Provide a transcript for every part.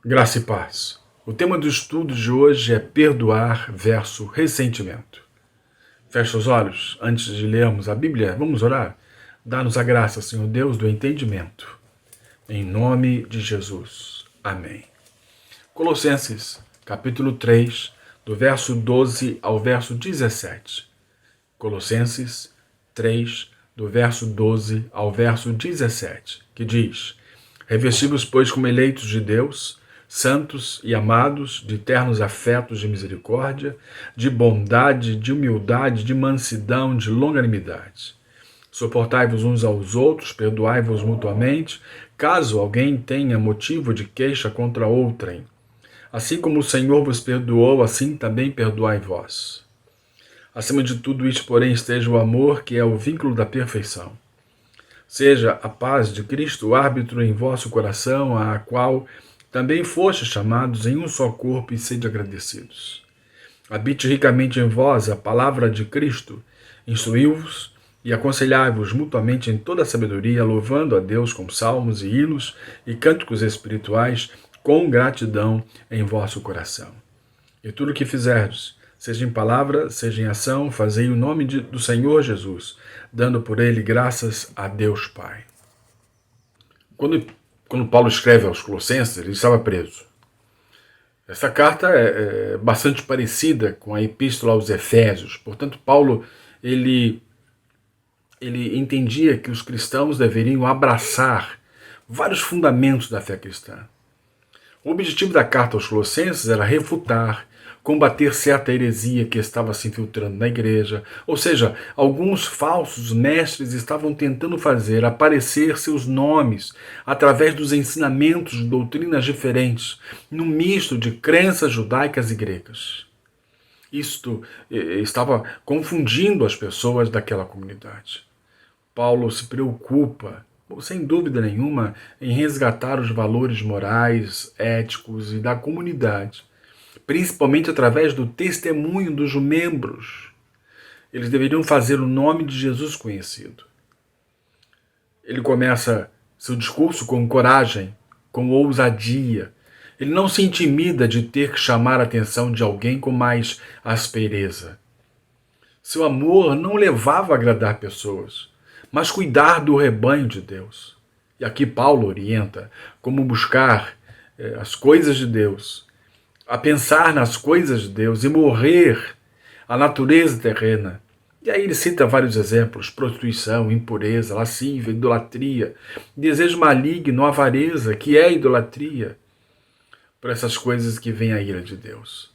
Graça e paz. O tema do estudo de hoje é perdoar versus ressentimento. Feche os olhos antes de lermos a Bíblia. Vamos orar? Dá-nos a graça, Senhor Deus, do entendimento. Em nome de Jesus. Amém. Colossenses, capítulo 3, do verso 12 ao verso 17. Colossenses 3, do verso 12 ao verso 17, que diz: Revesti-vos, pois, como eleitos de Deus, santos e amados, de ternos afetos de misericórdia, de bondade, de humildade, de mansidão, de longanimidade. Suportai-vos uns aos outros, perdoai-vos mutuamente, caso alguém tenha motivo de queixa contra outrem. Assim como o Senhor vos perdoou, assim também perdoai vós. Acima de tudo isto, porém, esteja o amor, que é o vínculo da perfeição. Seja a paz de Cristo o árbitro em vosso coração, a qual também fostes chamados em um só corpo, e sede agradecidos. Habite ricamente em vós a palavra de Cristo, instruí-vos e aconselhai-vos mutuamente em toda a sabedoria, louvando a Deus com salmos e hinos e cânticos espirituais, com gratidão em vosso coração. E tudo o que fizerdes, seja em palavra, seja em ação, fazei o nome do Senhor Jesus, dando por ele graças a Deus Pai. Quando Paulo escreve aos Colossenses, ele estava preso. Essa carta é bastante parecida com a Epístola aos Efésios. Portanto, Paulo ele entendia que os cristãos deveriam abraçar vários fundamentos da fé cristã. O objetivo da carta aos Colossenses era refutar, combater certa heresia que estava se infiltrando na igreja, ou seja, alguns falsos mestres estavam tentando fazer aparecer seus nomes através dos ensinamentos de doutrinas diferentes, num misto de crenças judaicas e gregas. Isto estava confundindo as pessoas daquela comunidade. Paulo se preocupa, sem dúvida nenhuma, em resgatar os valores morais, éticos e da comunidade, principalmente através do testemunho dos membros. Eles deveriam fazer o nome de Jesus conhecido. Ele começa seu discurso com coragem, com ousadia. Ele não se intimida de ter que chamar a atenção de alguém com mais aspereza. Seu amor não levava a agradar pessoas, mas cuidar do rebanho de Deus. E aqui Paulo orienta como buscar as coisas de Deus, a pensar nas coisas de Deus e morrer à natureza terrena. E aí ele cita vários exemplos: prostituição, impureza, lascívia, idolatria, desejo maligno, avareza, que é idolatria, por essas coisas que vem a ira de Deus.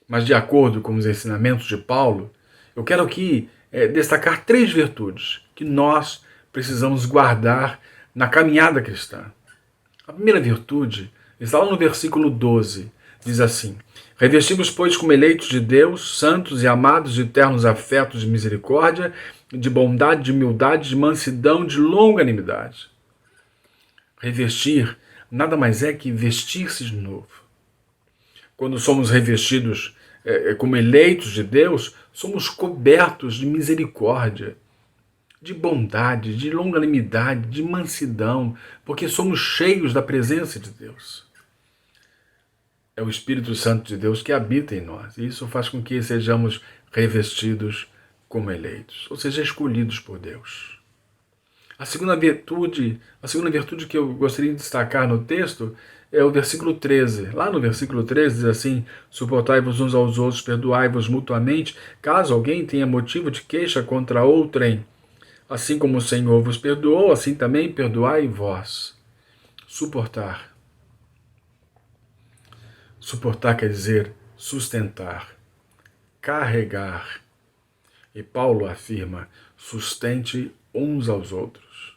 Mas de acordo com os ensinamentos de Paulo, eu quero aqui destacar 3 virtudes que nós precisamos guardar na caminhada cristã. A primeira virtude está lá no versículo 12. Diz assim: Revesti-vos, pois, como eleitos de Deus, santos e amados, de ternos afetos de misericórdia, de bondade, de humildade, de mansidão, de longanimidade. Revestir nada mais é que vestir-se de novo. Quando somos revestidos como eleitos de Deus, somos cobertos de misericórdia, de bondade, de longanimidade, de mansidão, porque somos cheios da presença de Deus. É o Espírito Santo de Deus que habita em nós. E isso faz com que sejamos revestidos como eleitos, ou seja, escolhidos por Deus. A segunda virtude que eu gostaria de destacar no texto é o versículo 13. Lá no versículo 13 diz assim: Suportai-vos uns aos outros, perdoai-vos mutuamente, caso alguém tenha motivo de queixa contra outrem. Assim como o Senhor vos perdoou, assim também perdoai vós. Suportar. Suportar quer dizer sustentar, carregar. E Paulo afirma: sustente uns aos outros.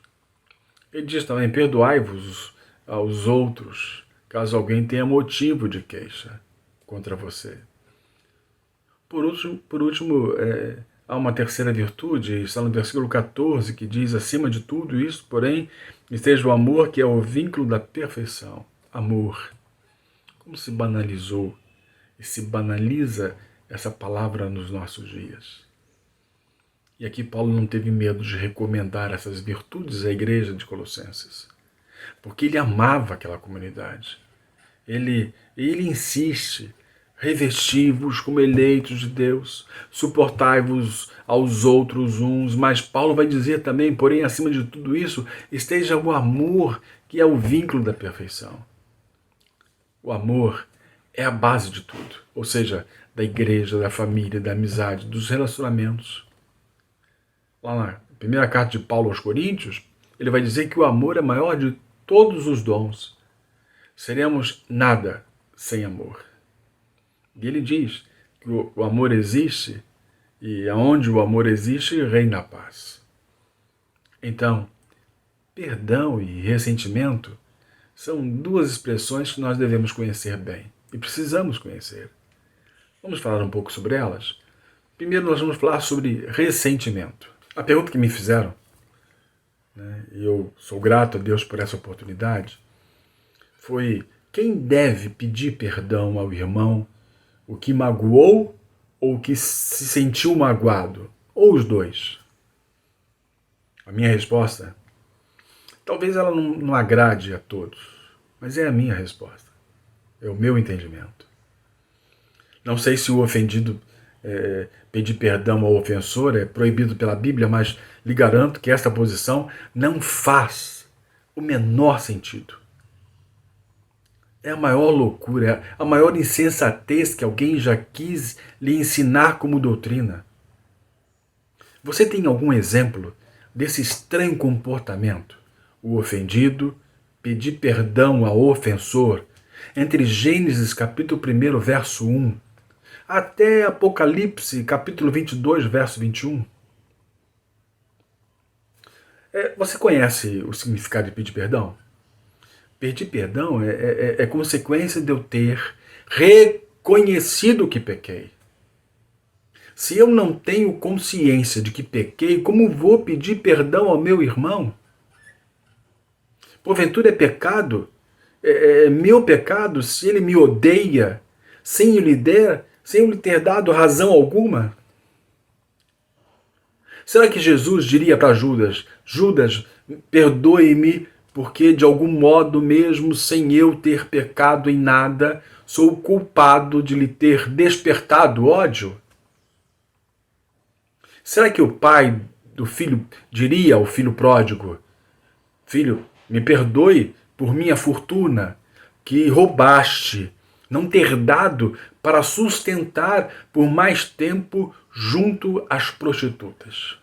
Ele diz também: perdoai-vos aos outros, caso alguém tenha motivo de queixa contra você. Por último, há uma terceira virtude, está no versículo 14, que diz: acima de tudo isso, porém, esteja o amor, que é o vínculo da perfeição. Amor. Como se banalizou e se banaliza essa palavra nos nossos dias. E aqui Paulo não teve medo de recomendar essas virtudes à igreja de Colossenses, porque ele amava aquela comunidade. Ele insiste: revesti-vos como eleitos de Deus, suportai-vos aos outros uns. Mas Paulo vai dizer também, porém, acima de tudo isso, esteja o amor, que é o vínculo da perfeição. O amor é a base de tudo, ou seja, da igreja, da família, da amizade, dos relacionamentos. Lá na primeira carta de Paulo aos Coríntios, ele vai dizer que o amor é maior de todos os dons. Seremos nada sem amor. E ele diz que o amor existe, e aonde o amor existe, reina a paz. Então, perdão e ressentimento são duas expressões que nós devemos conhecer bem e precisamos conhecer. Vamos falar um pouco sobre elas? Primeiro nós vamos falar sobre ressentimento. A pergunta que me fizeram, né, e eu sou grato a Deus por essa oportunidade, foi: quem deve pedir perdão ao irmão, o que magoou ou o que se sentiu magoado? Ou os dois? A minha resposta, talvez ela não agrade a todos, mas é a minha resposta. É o meu entendimento. Não sei se o ofendido pedir perdão ao ofensor é proibido pela Bíblia, mas lhe garanto que esta posição não faz o menor sentido. É a maior loucura, é a maior insensatez que alguém já quis lhe ensinar como doutrina. Você tem algum exemplo desse estranho comportamento? O ofendido pedir perdão ao ofensor entre Gênesis capítulo 1, verso 1, até Apocalipse capítulo 22, verso 21. Você conhece o significado de pedir perdão? Pedir perdão é consequência de eu ter reconhecido que pequei. Se eu não tenho consciência de que pequei, como vou pedir perdão ao meu irmão? Porventura é pecado, é meu pecado, se ele me odeia, sem eu lhe ter dado razão alguma? Será que Jesus diria para Judas: Judas, perdoe-me, porque de algum modo, mesmo sem eu ter pecado em nada, sou culpado de lhe ter despertado ódio? Será que o pai do filho diria ao filho pródigo: filho, me perdoe por minha fortuna, que roubaste, não ter dado para sustentar por mais tempo junto às prostitutas?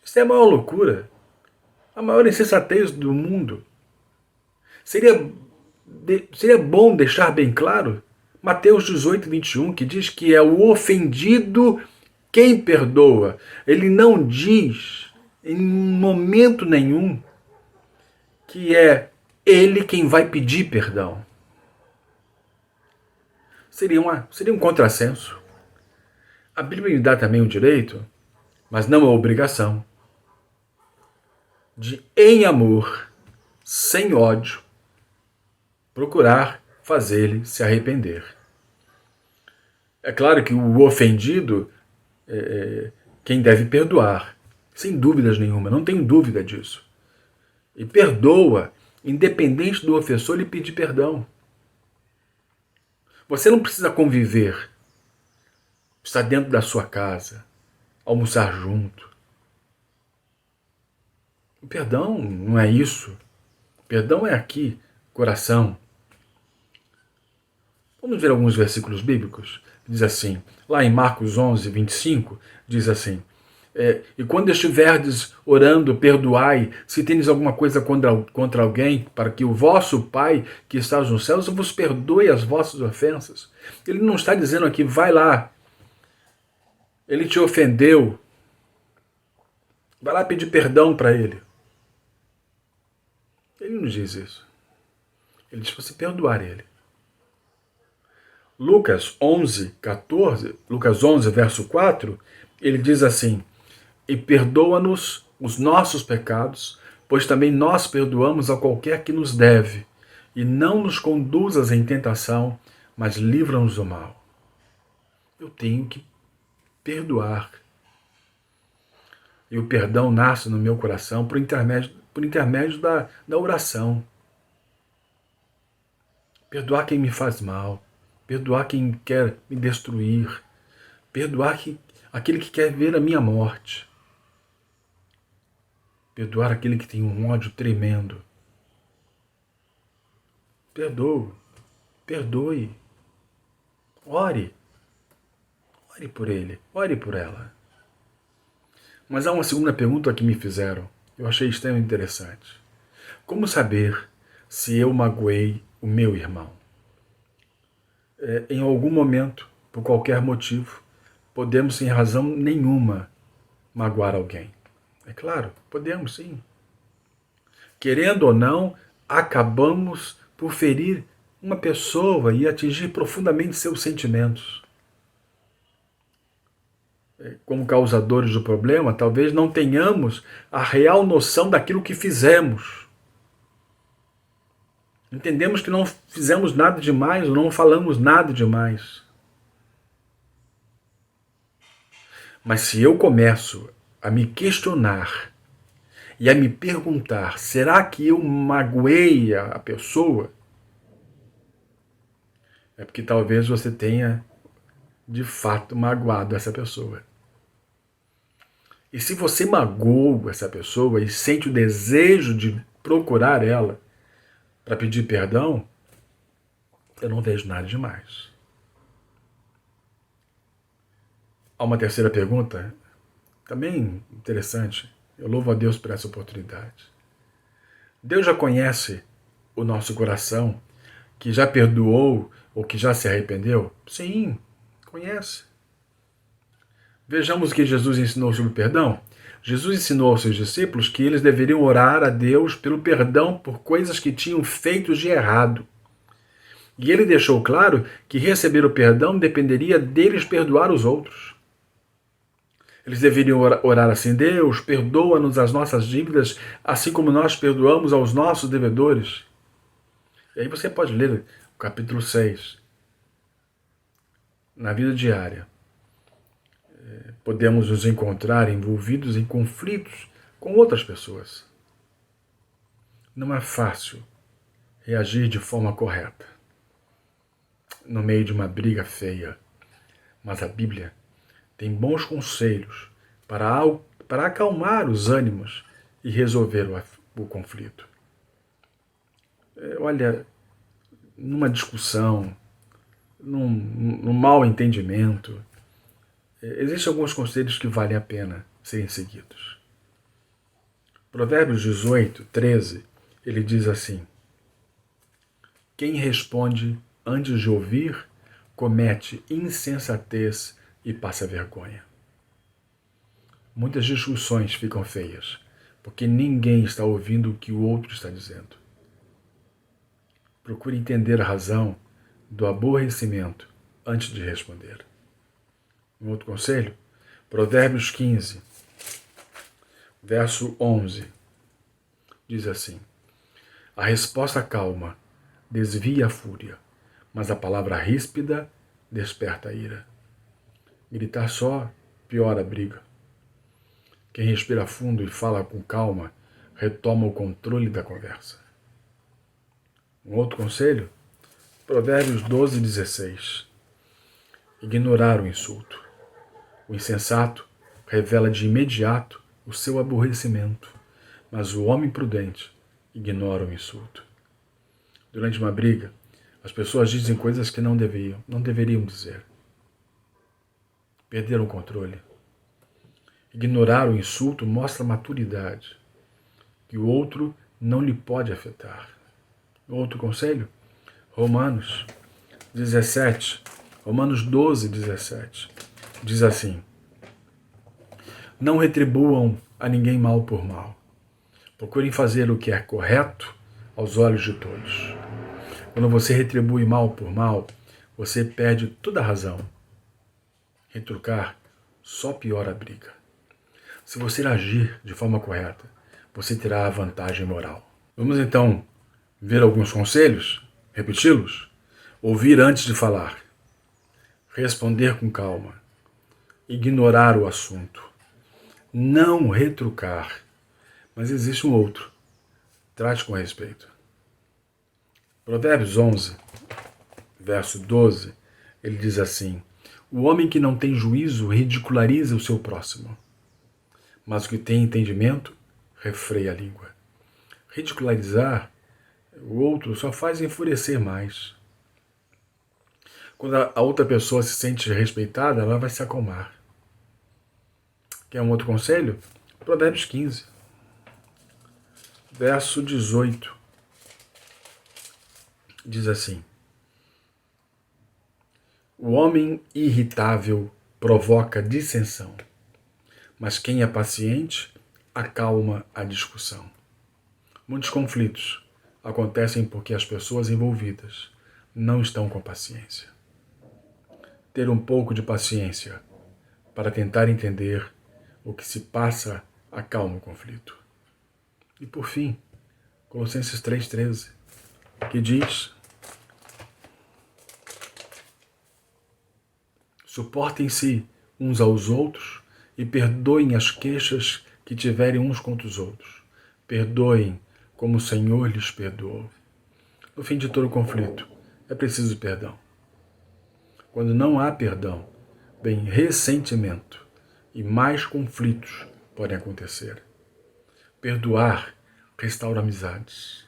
Isso é a maior loucura, a maior insensatez do mundo. Seria bom deixar bem claro Mateus 18, 21, que diz que é o ofendido quem perdoa. Ele não diz em momento nenhum que é ele quem vai pedir perdão. Seria um contrassenso. A Bíblia me dá também o direito, mas não a obrigação, de, em amor, sem ódio, procurar fazer-lhe se arrepender. É claro que o ofendido quem deve perdoar, sem dúvidas nenhuma, não tenho dúvida disso. E perdoa, independente do ofensor lhe pedir perdão. Você não precisa conviver, estar dentro da sua casa, almoçar junto. O perdão não é isso. O perdão é aqui, coração. Vamos ver alguns versículos bíblicos. Diz assim, lá em Marcos 11, 25, diz assim: e quando estiverdes orando, perdoai, se tendes alguma coisa contra alguém, para que o vosso Pai, que está nos céus, vos perdoe as vossas ofensas. Ele não está dizendo aqui, vai lá, ele te ofendeu, vai lá pedir perdão para ele. Ele não diz isso. Ele diz para você perdoar ele. Lucas 11, 14, Lucas 11, verso 4, ele diz assim: e perdoa-nos os nossos pecados, pois também nós perdoamos a qualquer que nos deve, e não nos conduzas em tentação, mas livra-nos do mal. Eu tenho que perdoar. E o perdão nasce no meu coração por intermédio da oração. perdoar quem me faz mal, perdoar quem quer me destruir, perdoar aquele que quer ver a minha morte, perdoar aquele que tem um ódio tremendo. Perdoe, ore por ele, ore por ela. Mas há uma segunda pergunta que me fizeram, eu achei extremamente interessante. Como saber se eu magoei o meu irmão? Em algum momento, por qualquer motivo, podemos sem razão nenhuma magoar alguém. É claro, podemos sim. Querendo ou não, acabamos por ferir uma pessoa e atingir profundamente seus sentimentos. Como causadores do problema, talvez não tenhamos a real noção daquilo que fizemos. Entendemos que não fizemos nada demais ou não falamos nada demais. Mas se eu começo a me questionar e a me perguntar, será que eu magoei a pessoa? É porque talvez você tenha, de fato, magoado essa pessoa. E se você magoou essa pessoa e sente o desejo de procurar ela para pedir perdão, eu não vejo nada demais. Há uma terceira pergunta, também interessante. Eu louvo a Deus por essa oportunidade. Deus já conhece o nosso coração, que já perdoou ou que já se arrependeu? Sim, conhece. Vejamos o que Jesus ensinou sobre o perdão. Jesus ensinou aos seus discípulos que eles deveriam orar a Deus pelo perdão por coisas que tinham feito de errado. E ele deixou claro que receber o perdão dependeria deles perdoar os outros. Eles deveriam orar assim: Deus, perdoa-nos as nossas dívidas, assim como nós perdoamos aos nossos devedores. E aí você pode ler o capítulo 6. Na vida diária, podemos nos encontrar envolvidos em conflitos com outras pessoas. Não é fácil reagir de forma correta no meio de uma briga feia, mas a Bíblia tem bons conselhos para acalmar os ânimos e resolver o conflito. Olha, numa discussão, num mal entendimento, existem alguns conselhos que valem a pena serem seguidos. Provérbios 18, 13, ele diz assim: quem responde antes de ouvir, comete insensatez e passa vergonha. Muitas discussões ficam feias, porque ninguém está ouvindo o que o outro está dizendo. Procure entender a razão do aborrecimento antes de responder. Um outro conselho, Provérbios 15, verso 11, diz assim: a resposta calma desvia a fúria, mas a palavra ríspida desperta a ira. Gritar só piora a briga. Quem respira fundo e fala com calma retoma o controle da conversa. Um outro conselho, Provérbios 12, 16. Ignorar o insulto. O insensato revela de imediato o seu aborrecimento, mas o homem prudente ignora o insulto. Durante uma briga, as pessoas dizem coisas que não deveriam dizer. Perderam o controle. Ignorar o insulto mostra maturidade, que o outro não lhe pode afetar. Outro conselho, Romanos 12, 17, diz assim: não retribuam a ninguém mal por mal. Procurem fazer o que é correto aos olhos de todos. Quando você retribui mal por mal, você perde toda a razão. Retrucar só piora a briga. Se você agir de forma correta, você terá a vantagem moral. Vamos então ver alguns conselhos, repeti-los. Ouvir antes de falar. Responder com calma. Ignorar o assunto. Não retrucar. Mas existe um outro. Trate com respeito. Provérbios 11, verso 12, ele diz assim: o homem que não tem juízo ridiculariza o seu próximo, mas o que tem entendimento refreia a língua. Ridicularizar o outro só faz enfurecer mais. Quando a outra pessoa se sente respeitada, ela vai se acalmar. Quer um outro conselho? Provérbios 15, verso 18. Diz assim: o homem irritável provoca dissensão, mas quem é paciente acalma a discussão. Muitos conflitos acontecem porque as pessoas envolvidas não estão com paciência. Ter um pouco de paciência para tentar entender o que se passa acalma o conflito. E por fim, Colossenses 3,13, que diz: suportem-se uns aos outros e perdoem as queixas que tiverem uns contra os outros. Perdoem como o Senhor lhes perdoou. No fim de todo conflito, é preciso perdão. Quando não há perdão, vem ressentimento e mais conflitos podem acontecer. Perdoar restaura amizades.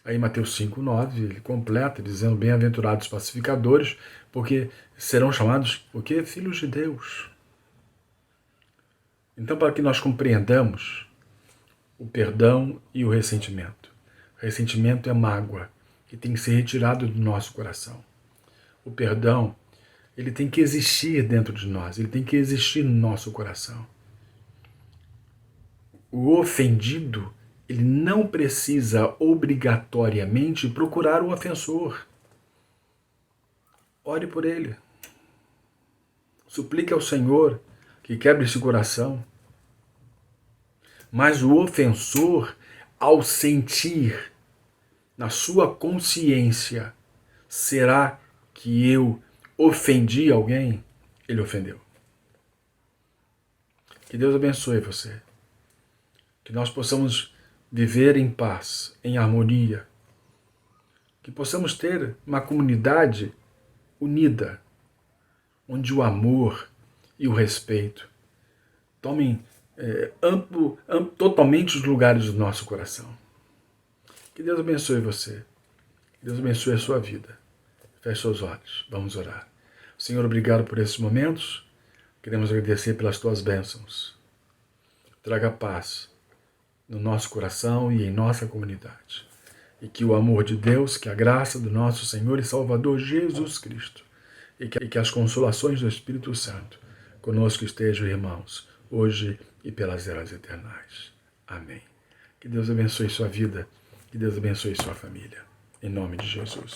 Aí Mateus 5,9, ele completa dizendo: bem-aventurados pacificadores, porque serão chamados o quê? Filhos de Deus. Então, para que nós compreendamos o perdão e o ressentimento. Ressentimento é mágoa que tem que ser retirado do nosso coração. O perdão, ele tem que existir dentro de nós, ele tem que existir no nosso coração. O ofendido, ele não precisa obrigatoriamente procurar o ofensor. Ore por ele. Suplique ao Senhor que quebre esse coração. Mas o ofensor, ao sentir na sua consciência, será que eu ofendi alguém? Ele ofendeu. Que Deus abençoe você. Que nós possamos viver em paz, em harmonia. Que possamos ter uma comunidade unida, onde o amor e o respeito tomem totalmente os lugares do nosso coração. Que Deus abençoe você. Que Deus abençoe a sua vida. Feche seus olhos. Vamos orar. Senhor, obrigado por esses momentos. Queremos agradecer pelas tuas bênçãos. Traga paz no nosso coração e em nossa comunidade. E que o amor de Deus, que a graça do nosso Senhor e Salvador Jesus Cristo e que as consolações do Espírito Santo conosco estejam, irmãos, hoje e pelas eras eternais. Amém. Que Deus abençoe sua vida, que Deus abençoe sua família. Em nome de Jesus.